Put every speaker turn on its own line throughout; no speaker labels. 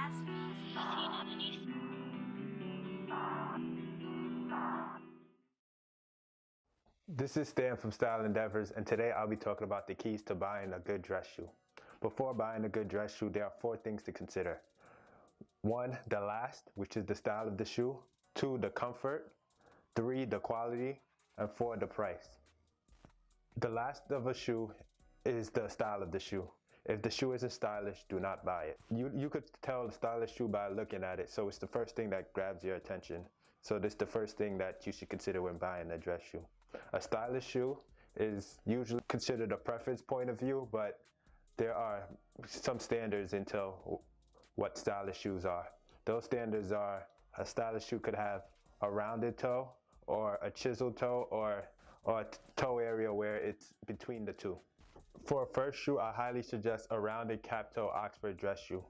best moves you've seen in any
This is Stan from Style Endeavors, and today I'll be talking about the keys to buying a good dress shoe. Before buying a good dress shoe, there are 4 things to consider. 1, the last, which is the style of the shoe. 2, the comfort. 3, the quality. And 4, the price. The last of a shoe is the style of the shoe. If the shoe isn't stylish, do not buy it. You could tell the stylish shoe by looking at it, so it's the first thing that grabs your attention. So this is the first thing that you should consider when buying a dress shoe. A stylish shoe is usually considered a preference point of view, but there are some standards into what stylish shoes are. Those standards are a stylish shoe could have a rounded toe or a chiseled toe or a toe area where it's between the two. For a first shoe, I highly suggest a rounded cap toe Oxford dress shoe.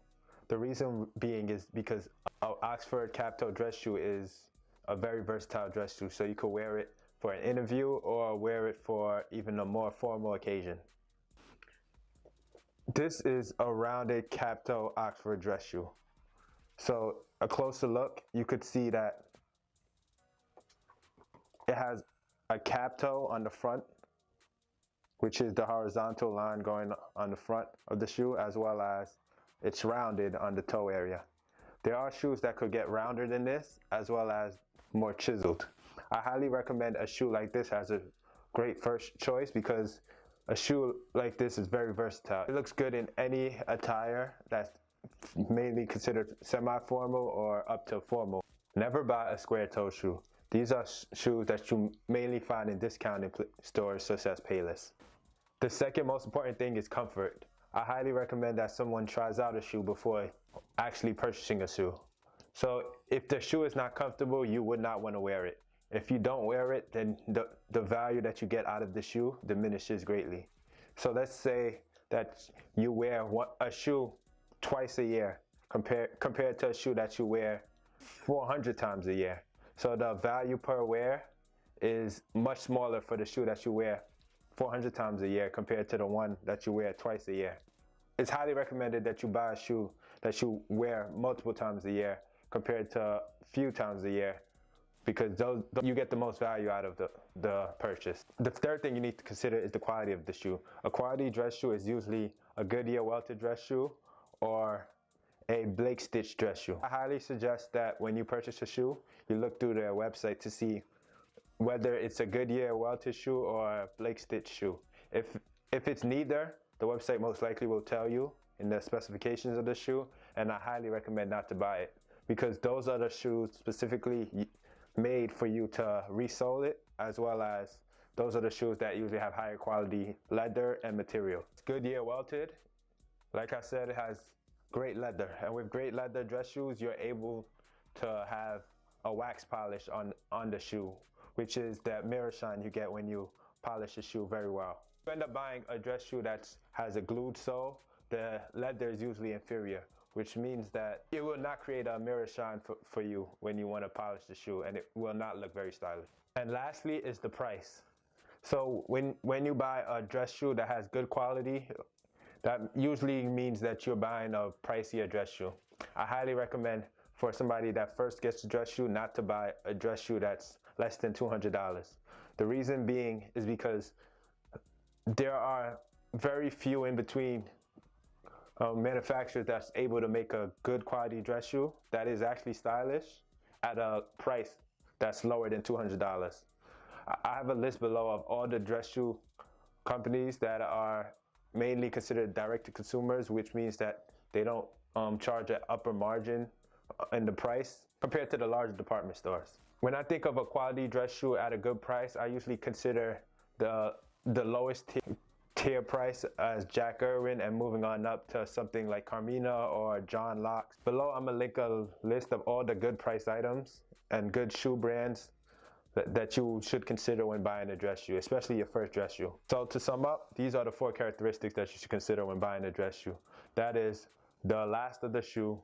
The reason being is because an Oxford cap toe dress shoe is a very versatile dress shoe, so you could wear it for an interview or wear it for even a more formal occasion. This is a rounded cap toe Oxford dress shoe. So a closer look, you could see that it has a cap toe on the front, which is the horizontal line going on the front of the shoe, as well as it's rounded on the toe area. There are shoes that could get rounder than this, as well as more chiseled. I highly recommend a shoe like this as a great first choice because a shoe like this is very versatile. It looks good in any attire that's mainly considered semi-formal or up to formal. Never buy a square toe shoe. These are shoes that you mainly find in discounted stores such as Payless. The second most important thing is comfort. I highly recommend that someone tries out a shoe before actually purchasing a shoe. So if the shoe is not comfortable, you would not want to wear it. If you don't wear it, then the value that you get out of the shoe diminishes greatly. So let's say that you wear a shoe twice a year compared to a shoe that you wear 400 times a year. So the value per wear is much smaller for the shoe that you wear 400 times a year compared to the one that you wear twice a year. It's highly recommended that you buy a shoe that you wear multiple times a year compared to a few times a year, because you get the most value out of the purchase. The third thing you need to consider is the quality of the shoe. A quality dress shoe is usually a Goodyear welted dress shoe or a Blake Stitch dress shoe. I highly suggest that when you purchase a shoe, you look through their website to see whether it's a Goodyear welted shoe or a Blake Stitch shoe. If it's neither, the website most likely will tell you in the specifications of the shoe, and I highly recommend not to buy it because those are the shoes specifically made for you to resole it, as well as those are the shoes that usually have higher quality leather and material. It's Goodyear welted. Like I said, it has great leather, and with great leather dress shoes, you're able to have a wax polish on the shoe, which is that mirror shine you get when you polish a shoe very well. If you end up buying a dress shoe that has a glued sole, the leather is usually inferior, which means that it will not create a mirror shine for you when you want to polish the shoe, and it will not look very stylish. And lastly is the price. So when you buy a dress shoe that has good quality, that usually means that you're buying a pricier dress shoe. I highly recommend for somebody that first gets a dress shoe not to buy a dress shoe that's less than $200. The reason being is because there are very few in between manufacturers that's able to make a good quality dress shoe that is actually stylish at a price that's lower than $200. I have a list below of all the dress shoe companies that are mainly considered direct to consumers, which means that they don't charge an upper margin in the price compared to the large department stores. When I think of a quality dress shoe at a good price, I usually consider the lowest tier price as Jack Irwin, and moving on up to something like Carmina or John Locke's. Below I'm gonna link a list of all the good price items and good shoe brands that you should consider when buying a dress shoe, especially your first dress shoe. So to sum up, these are the 4 characteristics that you should consider when buying a dress shoe. That is the last of the shoe,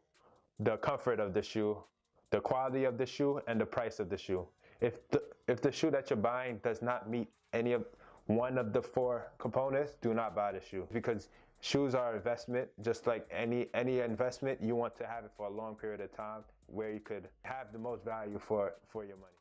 the comfort of the shoe, the quality of the shoe, and the price of the shoe. If the shoe that you're buying does not meet one of the 4 components, do not buy the shoe, because Shoes are investment, just like any investment. You want to have it for a long period of time where you could have the most value for your money.